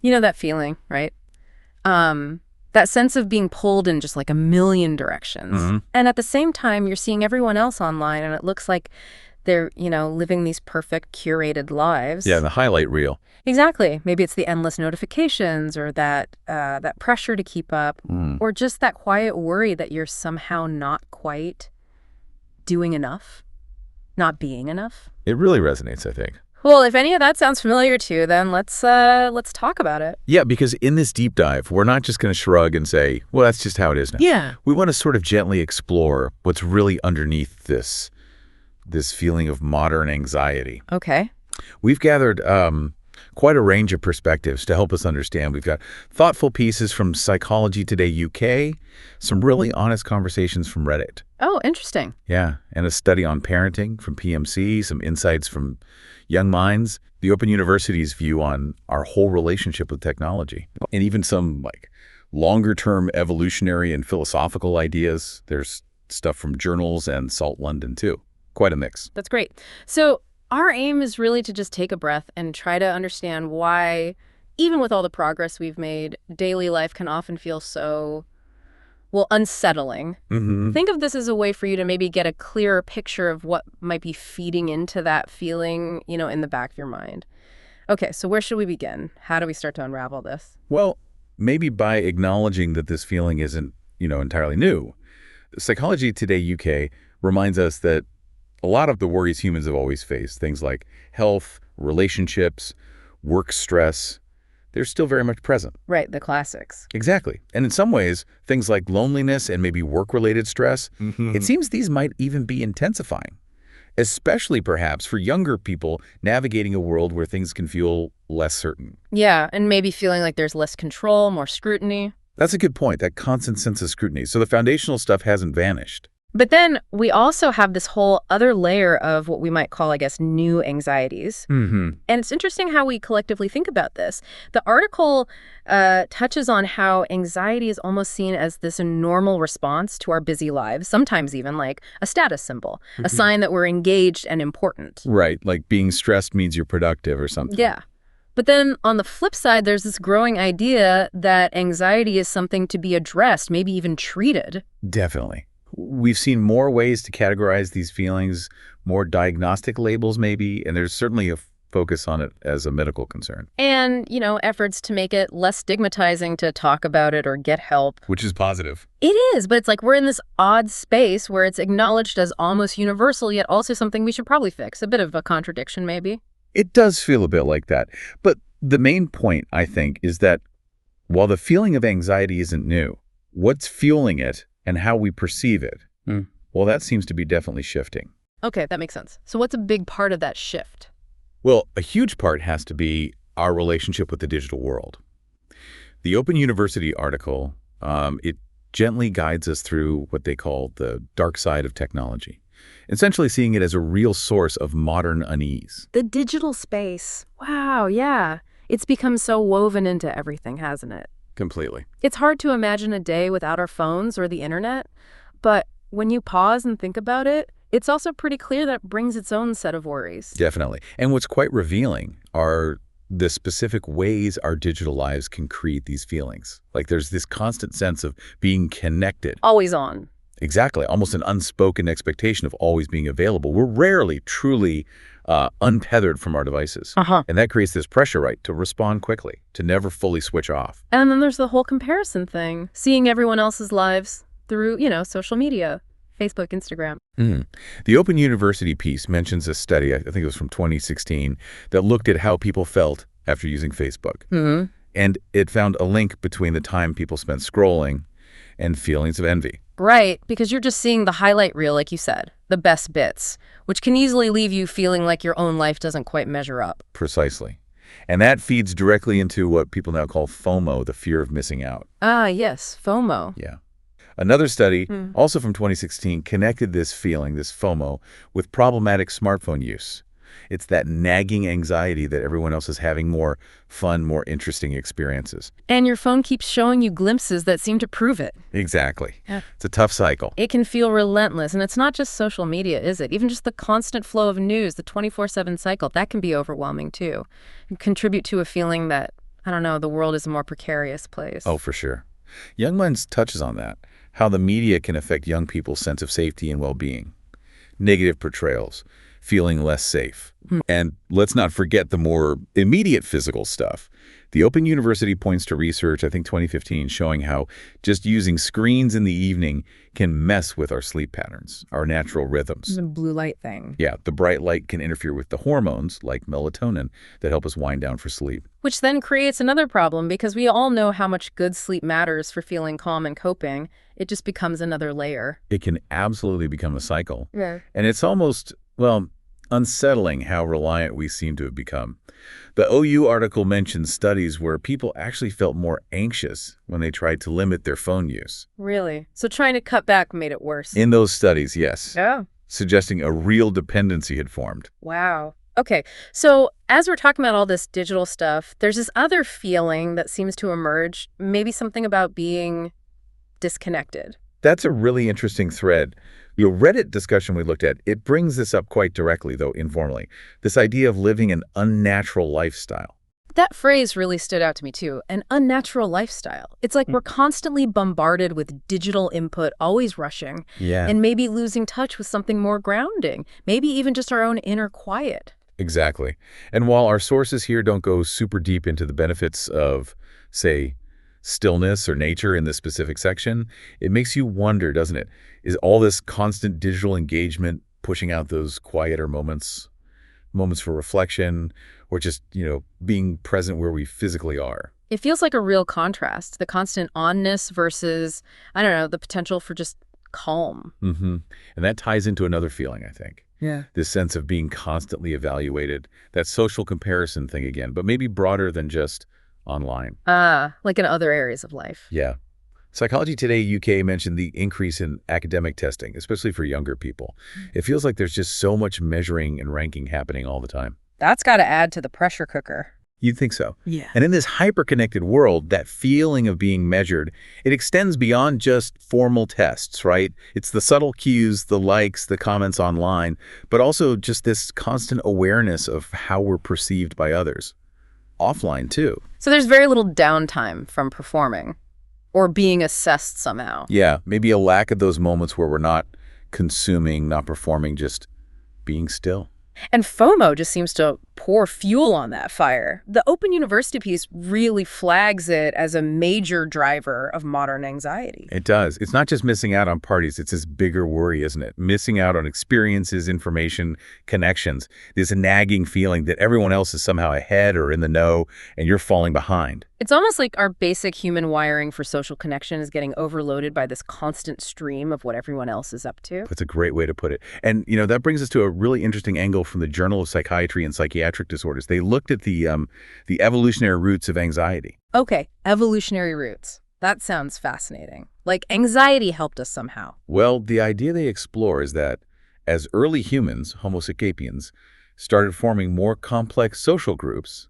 You know that feeling, right? That sense of being pulled in just like a million directions. Mm-hmm. And at the same time, you're seeing everyone else online, and it looks like they're, living these perfect, curated lives. Yeah, the highlight reel. Exactly. Maybe it's the endless notifications or that pressure to keep up, or just that quiet worry that you're somehow not quite doing enough, not being enough. It really resonates, I think. Well, if any of that sounds familiar to you, then let's talk about it. Yeah, because in this deep dive, we're not just going to shrug and say, well, that's just how it is now. Yeah. We want to sort of gently explore what's really underneath this feeling of modern anxiety. Okay. We've gathered quite a range of perspectives to help us understand. We've got thoughtful pieces from Psychology Today UK, some really honest conversations from Reddit. Oh, interesting. Yeah, and a study on parenting from PMC, some insights from Young Minds, the Open University's view on our whole relationship with technology, and even some longer-term evolutionary and philosophical ideas. There's stuff from journals and Salt London, too. Quite a mix. That's great. So our aim is really to just take a breath and try to understand why, even with all the progress we've made, daily life can often feel so, unsettling. Mm-hmm. Think of this as a way for you to maybe get a clearer picture of what might be feeding into that feeling, in the back of your mind. Okay, so where should we begin? How do we start to unravel this? Well, maybe by acknowledging that this feeling isn't, entirely new. Psychology Today UK reminds us that a lot of the worries humans have always faced, things like health, relationships, work stress, they're still very much present. Right, the classics. Exactly. And in some ways, things like loneliness and maybe work-related stress, it seems these might even be intensifying, especially perhaps for younger people navigating a world where things can feel less certain. Yeah, and maybe feeling like there's less control, more scrutiny. That's a good point, that constant sense of scrutiny. So the foundational stuff hasn't vanished. But then we also have this whole other layer of what we might call, I guess, new anxieties. Mm-hmm. And it's interesting how we collectively think about this. The article touches on how anxiety is almost seen as this normal response to our busy lives, sometimes even like a status symbol, a sign that we're engaged and important. Right, like being stressed means you're productive or something. Yeah. But then on the flip side, there's this growing idea that anxiety is something to be addressed, maybe even treated. Definitely. We've seen more ways to categorize these feelings, more diagnostic labels maybe, and there's certainly a focus on it as a medical concern. And, efforts to make it less stigmatizing to talk about it or get help. Which is positive. It is, but it's like we're in this odd space where it's acknowledged as almost universal, yet also something we should probably fix. A bit of a contradiction, maybe. It does feel a bit like that. But the main point, I think, is that while the feeling of anxiety isn't new, what's fueling it and how we perceive it, well, that seems to be definitely shifting. Okay, that makes sense. So what's a big part of that shift? Well, a huge part has to be our relationship with the digital world. The Open University article, it gently guides us through what they call the dark side of technology, essentially seeing it as a real source of modern unease. The digital space. Wow, yeah. It's become so woven into everything, hasn't it? Completely. It's hard to imagine a day without our phones or the internet, but when you pause and think about it, it's also pretty clear that it brings its own set of worries. Definitely. And what's quite revealing are the specific ways our digital lives can create these feelings. Like there's this constant sense of being connected. Always on. Exactly. Almost an unspoken expectation of always being available. We're rarely truly untethered from our devices. And that creates this pressure, right, to respond quickly, to never fully switch off. And then there's the whole comparison thing, seeing everyone else's lives through, social media, Facebook, Instagram. The Open University piece mentions a study, I think it was from 2016, that looked at how people felt after using Facebook. And it found a link between the time people spent scrolling and feelings of envy. Right, because you're just seeing the highlight reel, like you said, the best bits, which can easily leave you feeling like your own life doesn't quite measure up. Precisely. And that feeds directly into what people now call FOMO, the fear of missing out. Ah, yes, FOMO. Yeah. Another study, also from 2016, connected this feeling, this FOMO, with problematic smartphone use. It's that nagging anxiety that everyone else is having more fun, more interesting experiences. And your phone keeps showing you glimpses that seem to prove it. Exactly. Yeah. It's a tough cycle. It can feel relentless. And it's not just social media, is it? Even just the constant flow of news, the 24/7 cycle, that can be overwhelming too. And contribute to a feeling that I don't know, the world is a more precarious Oh, place. for sure. Young Minds touches on that, how the media can affect young people's sense of safety and well-being. Negative portrayals, feeling less safe. Hmm. And let's not forget the more immediate physical stuff. The Open University points to research, I think 2015, showing how just using screens in the evening can mess with our sleep patterns, our natural rhythms. The blue light thing. Yeah, the bright light can interfere with the hormones, like melatonin, that help us wind down for sleep. Which then creates another problem because we all know how much good sleep matters for feeling calm and coping. It just becomes another layer. It can absolutely become a cycle. Yeah. And it's almost, well, unsettling how reliant we seem to have become. The OU article mentions studies where people actually felt more anxious when they tried to limit their phone use. Really? So trying to cut back made it worse. In those studies, yes, Yeah. suggesting a real dependency had formed. Wow. Okay. So as we're talking about all this digital stuff, there's this other feeling that seems to emerge, maybe something about being disconnected. That's a really interesting thread. The Reddit discussion we looked at, it brings this up quite directly, though informally. This idea of living an unnatural lifestyle. That phrase really stood out to me too, an unnatural lifestyle. It's like we're constantly bombarded with digital input, always rushing, Yeah, and maybe losing touch with something more grounding, maybe even just our own inner quiet. exactly. And while our sources here don't go super deep into the benefits of, say, stillness or nature in this specific section, it makes you wonder, doesn't it? Is all this constant digital engagement pushing out those quieter moments, moments for reflection, or just, being present where we physically are? It feels like a real contrast, the constant onness versus, I don't know, the potential for just calm. Mm-hmm. And that ties into another feeling, I think. Yeah. This sense of being constantly evaluated, that social comparison thing again, but maybe broader than just online. Like in other areas of life. Yeah. Psychology Today UK mentioned the increase in academic testing, especially for younger people. It feels like there's just so much measuring and ranking happening all the time. That's got to add to the pressure cooker. You'd think so. Yeah. And in this hyper-connected world, that feeling of being measured, it extends beyond just formal tests, right? It's the subtle cues, the likes, the comments online, but also just this constant awareness of how we're perceived by others. Offline, too. So there's very little downtime from performing or being assessed somehow. Yeah, maybe a lack of those moments where we're not consuming, not performing, just being still. And FOMO just seems to pour fuel on that fire. The Open University piece really flags it as a major driver of modern anxiety. It does. It's not just missing out on parties. It's this bigger worry, isn't it? Missing out on experiences, information, connections. This nagging feeling that everyone else is somehow ahead or in the know, and you're falling behind. It's almost like our basic human wiring for social connection is getting overloaded by this constant stream of what everyone else is up to. That's a great way to put it. And, that brings us to a really interesting angle from the Journal of Psychiatry and Psychiatric Disorders. They looked at the evolutionary roots of anxiety. Okay, evolutionary roots. That sounds fascinating. Like anxiety helped us somehow. Well, the idea they explore is that as early humans, Homo sapiens, started forming more complex social groups,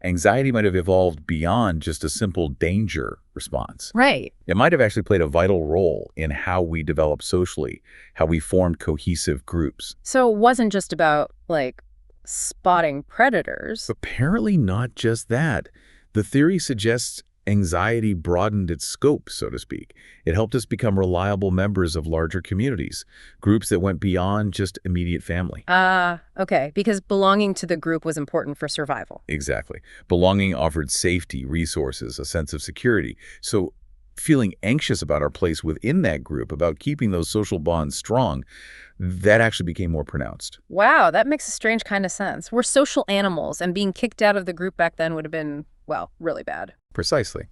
anxiety might have evolved beyond just a simple danger response. Right. It might have actually played a vital role in how we developed socially, how we formed cohesive groups. So it wasn't just about, like, spotting predators. Apparently not just that. The theory suggests anxiety broadened its scope, so to speak. It helped us become reliable members of larger communities, groups that went beyond just immediate family. Okay, because belonging to the group was important for survival. Exactly. Belonging offered safety, resources, a sense of security. So feeling anxious about our place within that group, about keeping those social bonds strong, that actually became more pronounced. Wow, that makes a strange kind of sense. We're social animals, and being kicked out of the group back then would have been, well, really bad. Precisely.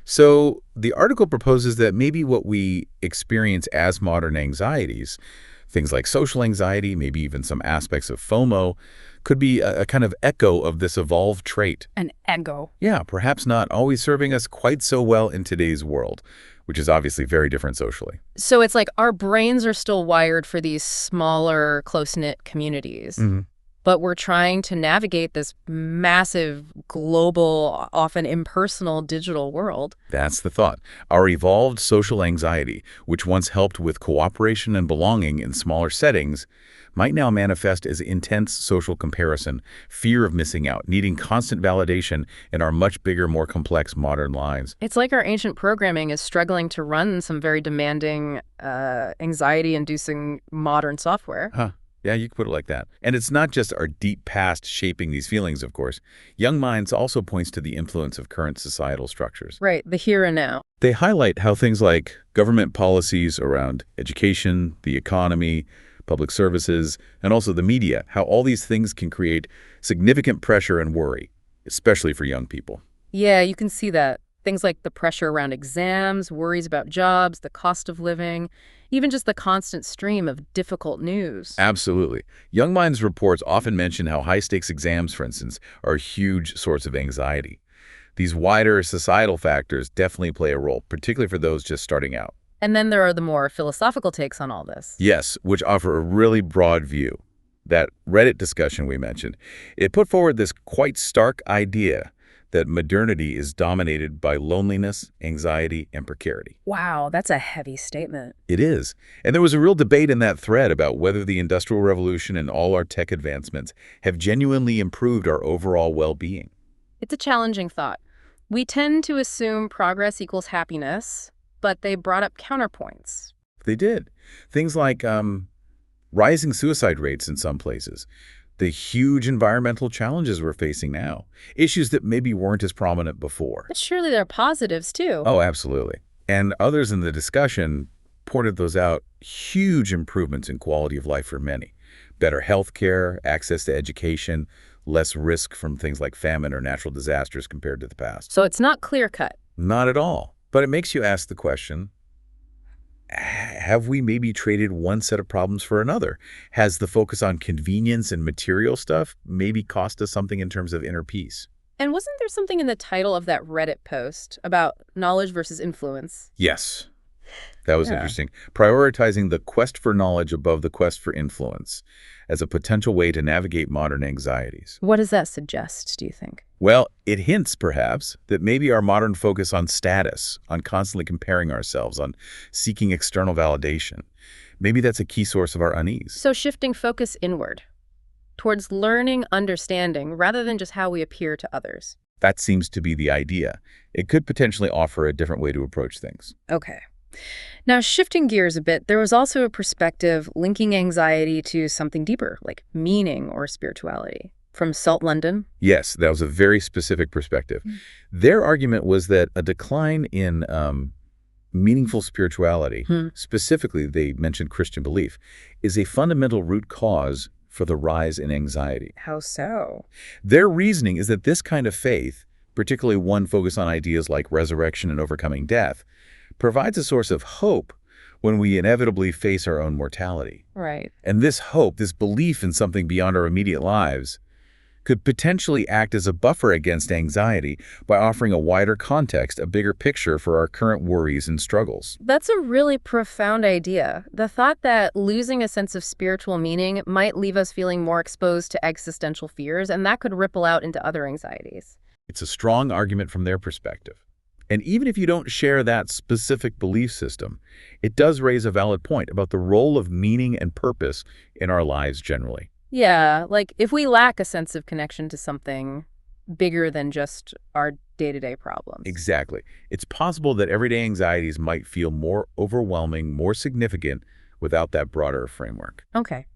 So the article proposes that maybe what we experience as modern anxieties, things like social anxiety, maybe even some aspects of FOMO, could be a kind of echo of this evolved trait. An ego. Yeah, perhaps not always serving us quite so well in today's world, which is obviously very different socially. So it's like our brains are still wired for these smaller, close-knit communities. Mm-hmm. But we're trying to navigate this massive, global, often impersonal digital world. That's the thought. Our evolved social anxiety, which once helped with cooperation and belonging in smaller settings, might now manifest as intense social comparison, fear of missing out, needing constant validation in our much bigger, more complex modern lives. It's like our ancient programming is struggling to run some very demanding, anxiety-inducing modern software. Huh. Yeah, you could put it like that. And it's not just our deep past shaping these feelings, of course. Young Minds also points to the influence of current societal structures. Right, the here and now. They highlight how things like government policies around education, the economy, public services, and also the media, how all these things can create significant pressure and worry, especially for young people. Yeah, you can see that. Things like the pressure around exams, worries about jobs, the cost of living, even just the constant stream of difficult news. Absolutely. Young Minds reports often mention how high-stakes exams, for instance, are a huge source of anxiety. These wider societal factors definitely play a role, particularly for those just starting out. And then there are the more philosophical takes on all this. Yes, which offer a really broad view. That Reddit discussion we mentioned, it put forward this quite stark idea that modernity is dominated by loneliness, anxiety, and precarity. Wow, that's a heavy statement. It is. And there was a real debate in that thread about whether the Industrial Revolution and all our tech advancements have genuinely improved our overall well-being. It's a challenging thought. We tend to assume progress equals happiness, but they brought up counterpoints. They did. Things like rising suicide rates in some places, the huge environmental challenges we're facing now, issues that maybe weren't as prominent before. But surely there are positives, too. Oh, absolutely. And others in the discussion pointed those out, huge improvements in quality of life for many. Better health care, access to education, less risk from things like famine or natural disasters compared to the past. So it's not clear-cut. Not at all. But it makes you ask the question, have we maybe traded one set of problems for another? Has the focus on convenience and material stuff maybe cost us something in terms of inner peace? And wasn't there something in the title of that Reddit post about knowledge versus influence? Yes. That was Yeah. interesting. Prioritizing the quest for knowledge above the quest for influence as a potential way to navigate modern anxieties. What does that suggest, do you think? Well, it hints, perhaps, that maybe our modern focus on status, on constantly comparing ourselves, on seeking external validation, maybe that's a key source of our unease. So shifting focus inward, towards learning, understanding, rather than just how we appear to others. That seems to be the idea. It could potentially offer a different way to approach things. Okay. Now, shifting gears a bit, there was also a perspective linking anxiety to something deeper, like meaning or spirituality. From Salt London. Yes, that was a very specific perspective. Their argument was that a decline in meaningful spirituality, specifically they mentioned Christian belief, is a fundamental root cause for the rise in anxiety. How so? Their reasoning is that this kind of faith, particularly one focused on ideas like resurrection and overcoming death, provides a source of hope when we inevitably face our own mortality. Right. And this hope, this belief in something beyond our immediate lives, could potentially act as a buffer against anxiety by offering a wider context, a bigger picture for our current worries and struggles. That's a really profound idea. The thought that losing a sense of spiritual meaning might leave us feeling more exposed to existential fears, and that could ripple out into other anxieties. It's a strong argument from their perspective. And even if you don't share that specific belief system, it does raise a valid point about the role of meaning and purpose in our lives generally. Yeah, like if we lack a sense of connection to something bigger than just our day-to-day problems. Exactly. It's possible that everyday anxieties might feel more overwhelming, more significant without that broader framework. Okay.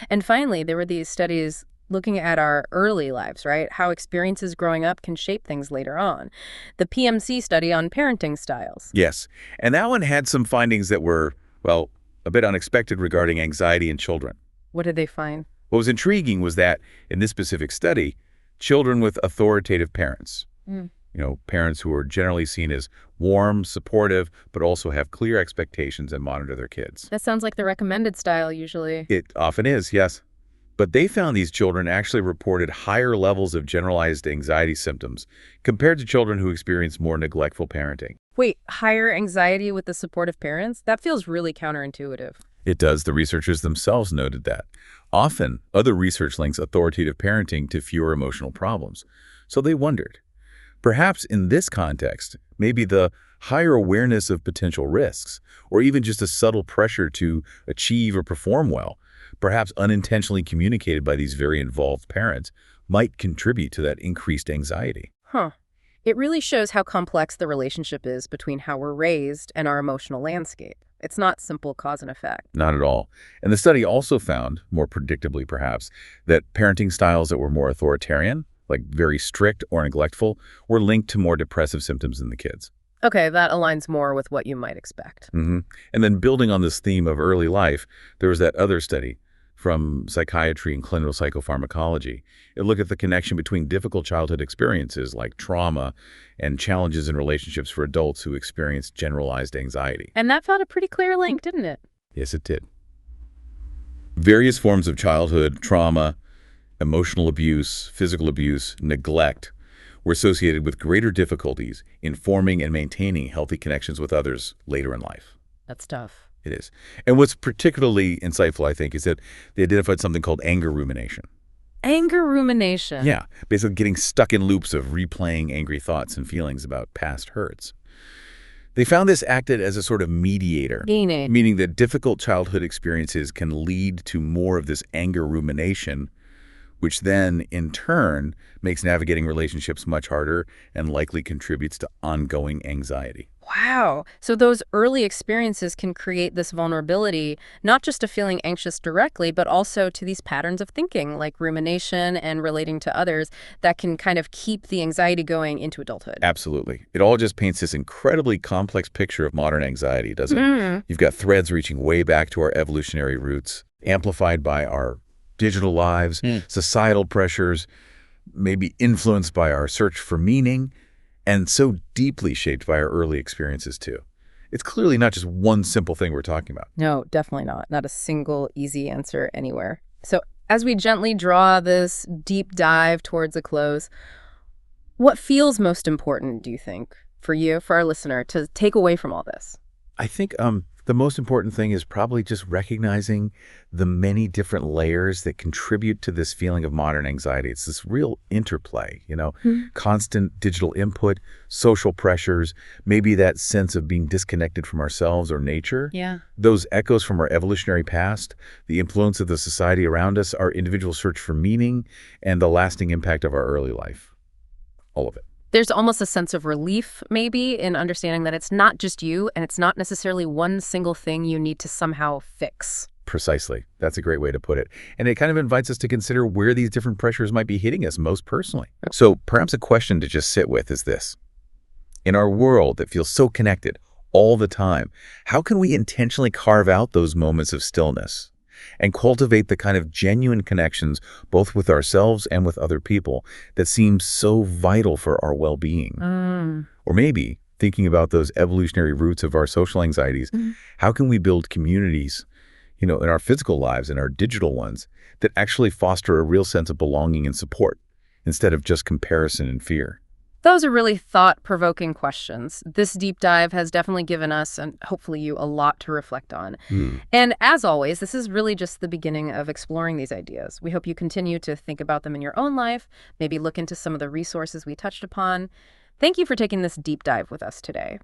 And finally, there were these studies looking at our early lives, right? How experiences growing up can shape things later on. The PMC study on parenting styles. Yes. And that one had some findings that were, well, a bit unexpected regarding anxiety in children. What did they find? What was intriguing was that, in this specific study, children with authoritative parents, parents who are generally seen as warm, supportive, but also have clear expectations and monitor their kids. That sounds like the recommended style usually. It often is, yes. But they found these children actually reported higher levels of generalized anxiety symptoms compared to children who experienced more neglectful parenting. Wait, higher anxiety with the supportive parents? That feels really counterintuitive. It does. The researchers themselves noted that. Often, other research links authoritative parenting to fewer emotional problems. So they wondered, perhaps in this context, maybe the higher awareness of potential risks, or even just a subtle pressure to achieve or perform well, perhaps unintentionally communicated by these very involved parents, might contribute to that increased anxiety. Huh. It really shows how complex the relationship is between how we're raised and our emotional landscape. It's not simple cause and effect. Not at all. And the study also found, more predictably perhaps, that parenting styles that were more authoritarian, like very strict or neglectful, were linked to more depressive symptoms in the kids. Okay, that aligns more with what you might expect. And then building on this theme of early life, there was that other study from psychiatry and clinical psychopharmacology. It looked at the connection between difficult childhood experiences like trauma and challenges in relationships for adults who experience generalized anxiety. And that found a pretty clear link, didn't it? Yes, it did. Various forms of childhood trauma, emotional abuse, physical abuse, neglect were associated with greater difficulties in forming and maintaining healthy connections with others later in life. That's tough. It is. And what's particularly insightful, I think, is that they identified something called anger rumination. Anger rumination. Yeah, basically getting stuck in loops of replaying angry thoughts and feelings about past hurts. They found this acted as a sort of mediator, meaning that difficult childhood experiences can lead to more of this anger rumination, which then, in turn, makes navigating relationships much harder and likely contributes to ongoing anxiety. Wow. So those early experiences can create this vulnerability, not just to feeling anxious directly, but also to these patterns of thinking, like rumination and relating to others, that can kind of keep the anxiety going into adulthood. Absolutely. It all just paints this incredibly complex picture of modern anxiety, doesn't it? You've got threads reaching way back to our evolutionary roots, amplified by our digital lives, societal pressures, maybe influenced by our search for meaning, and so deeply shaped by our early experiences too. It's clearly not just one simple thing we're talking about. No, definitely not. Not a single easy answer anywhere. So as we gently draw this deep dive towards a close, what feels most important, do you think, for you, for our listener, to take away from all this? I think the most important thing is probably just recognizing the many different layers that contribute to this feeling of modern anxiety. It's this real interplay, constant digital input, social pressures, maybe that sense of being disconnected from ourselves or nature. Yeah. Those echoes from our evolutionary past, the influence of the society around us, our individual search for meaning, and the lasting impact of our early life. All of it. There's almost a sense of relief, maybe, in understanding that it's not just you, and it's not necessarily one single thing you need to somehow fix. Precisely. That's a great way to put it. And it kind of invites us to consider where these different pressures might be hitting us most personally. So perhaps a question to just sit with is this. In our world that feels so connected all the time, how can we intentionally carve out those moments of stillness and cultivate the kind of genuine connections both with ourselves and with other people that seem so vital for our well-being? Or maybe, thinking about those evolutionary roots of our social anxieties, how can we build communities, in our physical lives and our digital ones that actually foster a real sense of belonging and support instead of just comparison and fear? Those are really thought-provoking questions. This deep dive has definitely given us, and hopefully you, a lot to reflect on. And as always, this is really just the beginning of exploring these ideas. We hope you continue to think about them in your own life, maybe look into some of the resources we touched upon. Thank you for taking this deep dive with us today.